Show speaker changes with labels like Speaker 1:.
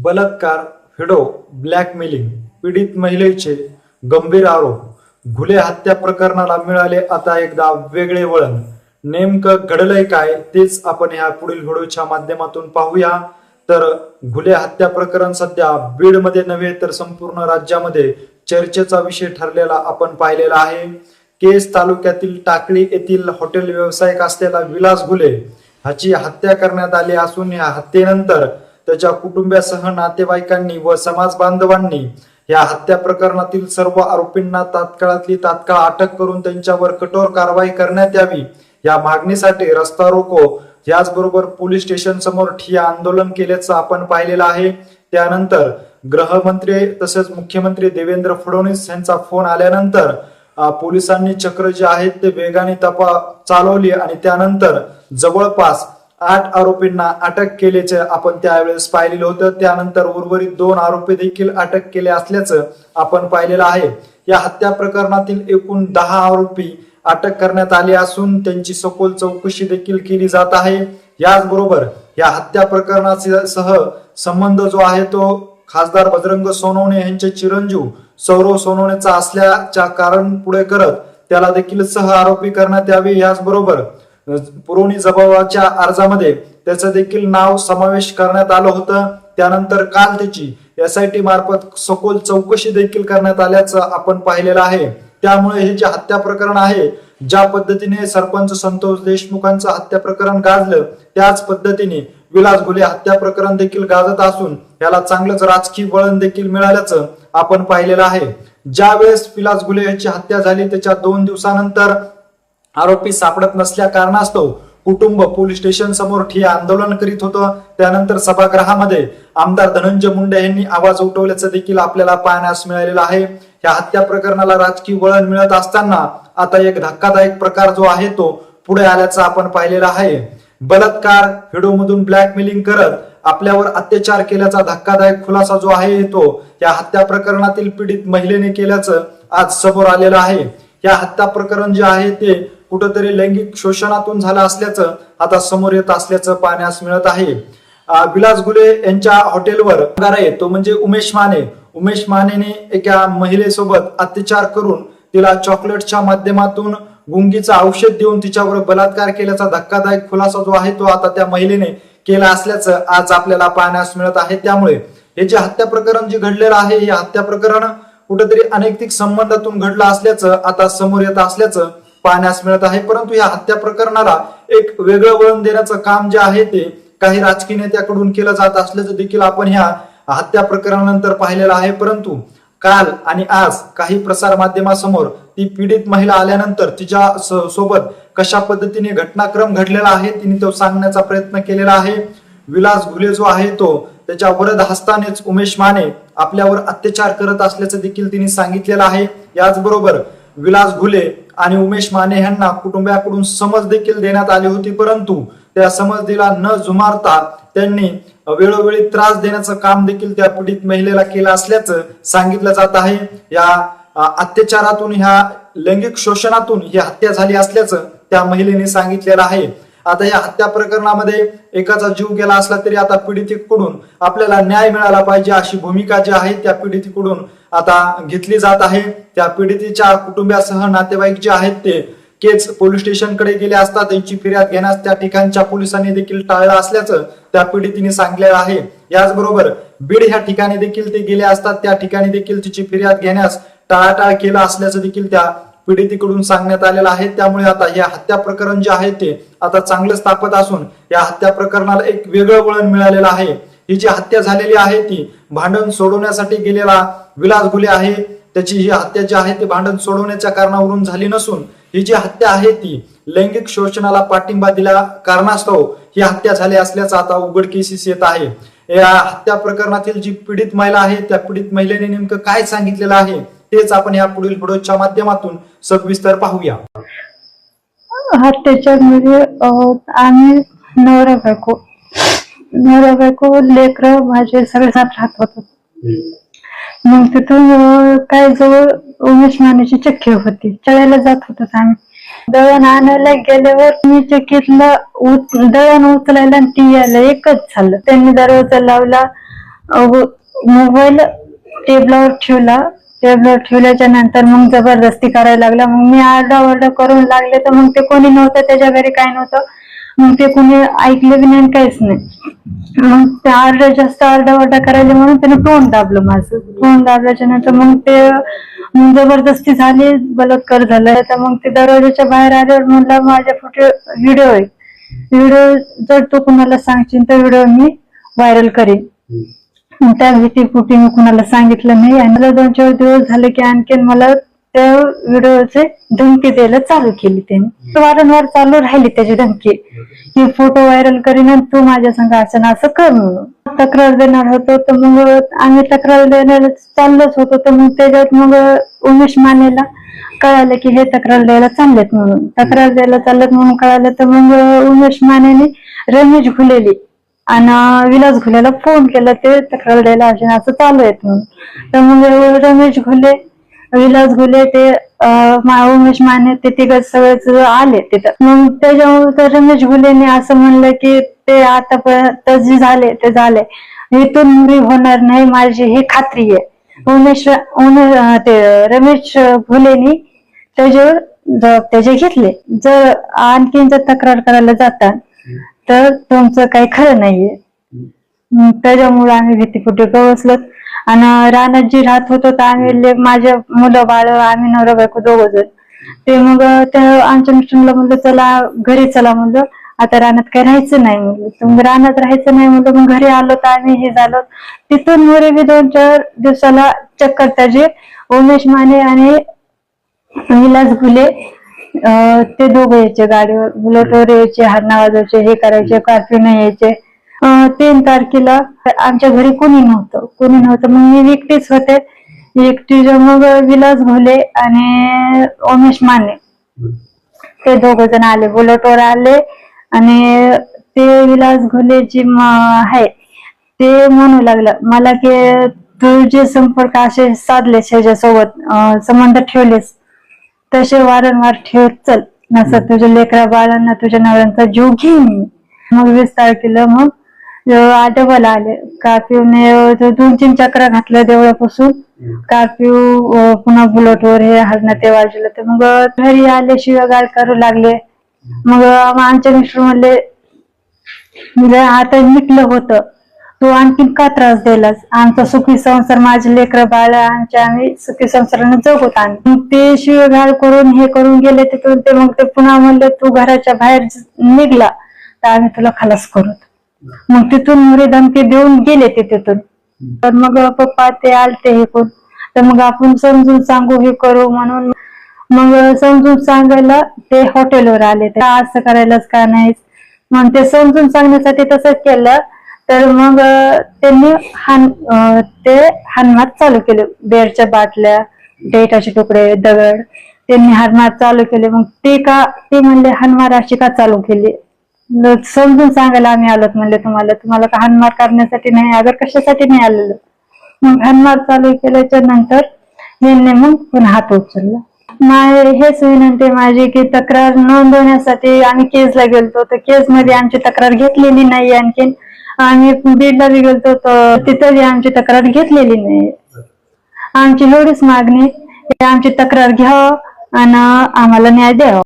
Speaker 1: बलात्कार, video, blackmailing, पीडित महिलेचे गंभीर आरोप, घुले हत्या प्रकरणाला मिळाले आता एकदा वेगळे वळण. नेमकं घडलंय काय तेच आपण ह्या पुढील व्हिडिओच्या माध्यमातून पाहूया. तर घुले हत्या प्रकरण सध्या बीडमध्ये नव्हे तर संपूर्ण राज्यामध्ये चर्चेचा विषय ठरलेला आपण पाहिलेला आहे. केस तालुक्यातील टाकळी येथील हॉटेल व्यावसायिक असलेला विलास घुले ह्याची हत्या करण्यात आली असून या हत्येनंतर त्याच्या कुटुंबियासह नातेवाईकांनी व समाज बांधवांनी या हत्या प्रकरणातील सर्व आरोपींना तात्काळातली तात्काळ अटक करून त्यांच्यावर कठोर कारवाई करण्यात यावी या मागणीसाठी रस्ता रोको याचबरोबर पोलीस स्टेशन समोर ठिय्या आंदोलन केल्याचं आपण पाहिलेलं आहे. त्यानंतर गृहमंत्री तसेच मुख्यमंत्री देवेंद्र फडणवीस यांचा फोन आल्यानंतर पोलिसांनी चक्र जे आहेत ते वेगाने चालवली आणि त्यानंतर जवळपास 8 आरोपींना अटक केल्याचे आपण त्यावेळेस पाहिलेलं होतं. त्यानंतर उर्वरित 2 आरोपी देखील अटक केले असल्याचं आपण पाहिलेलं आहे. या हत्या प्रकरणातील एकूण 10 आरोपी अटक करण्यात आले असून त्यांची सखोल चौकशी देखील केली जात आहे. याचबरोबर या हत्या प्रकरणासह संबंध जो आहे तो खासदार बजरंग सोनवणे यांचे चिरंजीव सौरव सोनवणेचा असल्याच्या कारण पुढे करत त्याला देखील सह आरोपी करण्यात यावे. याचबरोबर पुरवणी जबाबाच्या अर्जामध्ये त्याचं देखील नाव समावेश करण्यात आलं होतं. त्यानंतर काल त्याची SIT मार्फत सखोल चौकशी देखील करण्यात आल्याचं आपण पाहिलेलं आहे. त्यामुळे हे जे हत्या प्रकरण आहे, ज्या पद्धतीने सरपंच संतोष देशमुखांचं हत्या प्रकरण गाजलं त्याच पद्धतीने विलास घुले हत्या प्रकरण देखील गाजत असून याला चांगलंच राजकीय वळण देखील मिळाल्याचं आपण पाहिलेलं आहे. ज्या वेळेस विलास घुले यांची हत्या झाली त्याच्या 2 दिवसानंतर आरोपी सापडत नसल्या कारणास्तव कुटुंब पोलीस स्टेशन समोर ठिय्या आंदोलन करीत होतं. त्यानंतर सभागृहामध्ये आमदार धनंजय मुंडे यांनी आवाज उठवल्याचं देखील आपल्याला पाहण्यास मिळालेलं आहे. या हत्या प्रकरणाला राजकीय वळण मिळत असताना आता एक धक्कादायक प्रकार जो आहे तो पुढे आल्याचं आपण पाहिलेला आहे. बलात्कार, व्हिडिओमधून ब्लॅकमेलिंग करत आपल्यावर अत्याचार केल्याचा धक्कादायक खुलासा जो आहे तो या हत्या प्रकरणातील पीडित महिलेने केल्याचं आज समोर आलेलं आहे. या हत्या प्रकरण जे आहे ते कुठेतरी लैंगिक शोषणातून झालं असल्याचं आता समोर येत असल्याचं पाहण्यास मिळत आहे. विलास घुले यांच्या हॉटेलवर तो म्हणजे उमेश मानेने एका महिलेसोबत अत्याचार करून तिला चॉकलेटच्या माध्यमातून गुंगीचं औषध देऊन तिच्यावर बलात्कार केल्याचा धक्कादायक खुलासा जो आहे तो आता त्या महिलेने केला असल्याचं आज आपल्याला पाहण्यास मिळत आहे. त्यामुळे हे जे हत्या प्रकरण जे घडलेलं आहे हे हत्या प्रकरण कुठेतरी अनैतिक संबंधातून घडलं असल्याचं आता समोर येत असल्याचं पाहण्यास मिळत आहे. परंतु या हत्या प्रकरणाला एक वेगळं वळण देण्याचं काम जे आहे ते काही राजकीय नेत्याकडून केलं जात असल्याचं देखील आपण ह्या हत्या प्रकरणानंतर पाहिलेलं आहे. परंतु काल आणि आज काही प्रसार माध्यमासमोर ती पीडित महिला आल्यानंतर तिच्या सोबत कशा पद्धतीने घटनाक्रम घडलेला आहे तिने तो सांगण्याचा प्रयत्न केलेला आहे. विलास घुले जो आहे तो त्याच्या वरद हस्तानेच उमेश माने आपल्यावर अत्याचार करत असल्याचं देखील तिने सांगितलेलं आहे. याचबरोबर विलास घुले आणि उमेश माने यांना कुटुंबियाकडून समज देखील देण्यात आली होती, परंतु त्या समजला न जुमारता त्यांनी वेळोवेळी त्रास देण्याचं काम देखील त्या पीडित महिलेला केलं असल्याचं सांगितलं जात आहे. या अत्याचारातून ह्या लैंगिक शोषणातून ही हत्या झाली असल्याचं त्या महिलेने सांगितलेलं आहे. आता या हत्या प्रकरणामध्ये एकाचा जीव गेला असला तरी आता पीडितेकडून आपल्याला न्याय मिळाला पाहिजे अशी भूमिका जी आहे त्या पीडितेकडून आता घेतली जात आहे. त्या पीडितेच्या कुटुंबियासह नातेवाईक जे आहेत ते केज पोलीस स्टेशनकडे गेले असता त्यांची फिर्याद घेण्यास त्या ठिकाणच्या पोलिसांनी देखील टाळलं असल्याचं त्या पीडितीने सांगितलेलं आहे. याचबरोबर बीड ह्या ठिकाणी देखील ते गेले असतात त्या ठिकाणी देखील तिची फिर्याद घेण्यास टाळाटाळ केला असल्याचं देखील त्या पीडितेकडून सांगण्यात आलेलं आहे. त्यामुळे आता हे हत्या प्रकरण जे आहे ते आता चांगलंच तापत असून या हत्या प्रकरणाला एक वेगळं वळण मिळालेलं आहे. ही जी हत्या झालेली आहे ती भांडण सोडवण्यासाठी गेलेला विलास घुले आहे. त्याची ही हत्या जी आहे ती भांडण सोडवण्याच्या कारणावरून झाली नसून ही जी हत्या आहे ती लैंगिक शोषणाला पाठिंबा दिल्या कारणास्तव ही हत्या झाली असल्याचं आता उघडकीस येत आहे. या हत्या प्रकरणातील जी पीडित महिला आहे त्या पीडित महिलेने नेमकं काय सांगितलेलं आहे तेच आपण या पुढील व्हिडिओच्या माध्यमातून सविस्तर पाहूया.
Speaker 2: त्याच्यामध्ये आम्ही नवरा बायको लेकर माझे सगळे साथ राहत होतो. मग तिथून काय जवळ उमेश मानेची चक्की होती, चळायला जात होतो आम्ही. दळण आणायला गेल्यावर मी चक्कीतलं दळण उचलायला आणि ती यायला एकच झालं. त्यांनी दरवाजा लावला मोबाईल टेबलावर ठेवल्याच्या नंतर मग जबरदस्ती करायला लागला. मग मी आरडाओरडा करून लागले तर मग ते कोणी नव्हतं, त्याच्या घरी काय नव्हतं. मग ते कोणी ऐकलं बी नाही, काहीच नाही. मग ते जास्त आरडाओरडा करायला म्हणून त्याने तोंड दाबलं माझं. तोंड दाबल्याच्या नंतर मग ते जबरदस्ती झाली, बलात्कार झाला. तर मग ते दरवाजाच्या बाहेर आल्यावर म्हणला माझ्या व्हिडिओ आहे, व्हिडिओ जर तू कुणाला सांगशील तर व्हिडिओ मी व्हायरल करेन. त्या भीतीपोटी मी कुणाला सांगितलं नाही. आणि मला 2-4 दिवस झाले की आणखीन मला त्या व्हिडिओचे धमकी द्यायला चालू केली. त्याने वारंवार चालू राहिली त्याची धमकी की फोटो व्हायरल करीन आणि तू माझ्या संग असं ना असं कर म्हणून. तक्रार देणार होतो तर मग आम्ही तक्रार देणार चाललोच होतो. तर मग त्याच्यात मग उमेश मानेला कळालं की हे तक्रार द्यायला चाललेत म्हणून, तक्रार द्यायला चाललेत म्हणून कळालं. तर मग उमेश मानेने रमेश घुलेली आणि विलास घुलेला फोन केला ते तक्रार द्यायला असं चालू आहेत म्हणून. तर मग रमेश घुले, विलास घुले, ते उमेश माने, ते तिघ सगळेच आले तिथं. मग त्याच्यामुळे तर रमेश घुलेने असं म्हणलं की ते आतापर्यंत जे झाले ते झाले, इथून मुली होणार नाही माझी ही खात्री आहे. रमेश घुलेनी त्याच्यावर त्याचे घेतले. जर आणखीन जर तक्रार करायला जातात तर तुमचं काही खरं नाहीये. त्याच्यामुळे आम्ही भीतीपोटी गवसलो. आणि रानात जी राहत होतो तर आम्ही माझ्या मुलं बाळ, आम्ही नवरा बायको 2 जण. ते मग आमच्या मिस्टरला म्हणलं चला घरी चला, म्हणलं आता रानात काही राहायचं नाही म्हणलं. तर रानात राहायचं नाही म्हणलं. मग घरी आलो तर आम्ही हे झालो. तिथून मोरे बी 2-4 दिवसाला चक्कर त्याचे उमेश माने आणि विलास घुले ते दोघं यायचे गाडीवर, बुलेटवर यायचे, हरणा वाजवायचे, हे करायचे, कर्फ्यू नाही यायचे. 3 तारखेला आमच्या घरी कोणी नव्हतं. मग मी एकटीच होते. मग विलास घोले आणि उमेश माने ते 2 जण आले, बुलेटवर आले. आणि ते विलास घोले जी आहे ते म्हणू लागलं मला की तू जे संपर्क असे साधलेस, ह्याच्यासोबत संबंध ठेवलेस तसे वारंवार ठेवत चल, नसं तुझ्या लेकरा बाळांना, तुझ्या नवऱ्यांचा जीव घेईन. मग 20 तारखेला मग डबल आले. कर्फ्यूने 2-3 चक्रा घातल्या देवळापासून. कर्फ्यू पुन्हा बुलेटवर हे हरणं ते वाजलं. तर मग घरी आले, शिवागाळ करू लागले. मग आमच्या मिस्टर म्हणले आता मिटलं होतं, तू आणखीन का त्रास दिलास? आमचा सुखी संसार, माझे लेकर बाळ, आम्ही सुखी संसाराने जगत. आणि ते शिवागाळ करून हे करून गेले तिथून. ते मग ते पुन्हा म्हणले तू घराच्या बाहेर निघला तर आम्ही तुला खलास करू. मग तिथून मुली धमकी देऊन गेले ते तिथून. तर मग पप्पा ते आलते हे करून, तर मग आपण समजून सांगू हे करू म्हणून. मग समजून सांगायला ते हॉटेलवर आले. असं करायलाच का नाही, मग ते समजून सांगण्यासाठी तसंच केलं. तर मग त्यांनी हाणमार चालू केले. बेरच्या बाटल्या, डेटाचे तुकडे, दगड त्यांनी हाणमार चालू केले. मग ते म्हणले हाणमार अशी का चालू केली? समजून सांगायला आम्ही आलोत म्हणले, तुम्हाला का हाणमार करण्यासाठी नाही, अगर कशासाठी नाही आलेलो. मग हाणमार चालू केल्याच्या नंतर यांनी मग पुन्हा हात उचलला. हेच विनंती माझी की तक्रार नोंदवण्यासाठी आम्ही केसला गेलतो, तर केस मध्ये आमची तक्रार घेतलेली नाही. आणखीन आम्ही बीडला बी गेलतो तर तिथं आमची तक्रार घेतलेली नाही. आमची एवढीच मागणी, आमची तक्रार घ्यावं आणि आम्हाला न्याय द्यावा.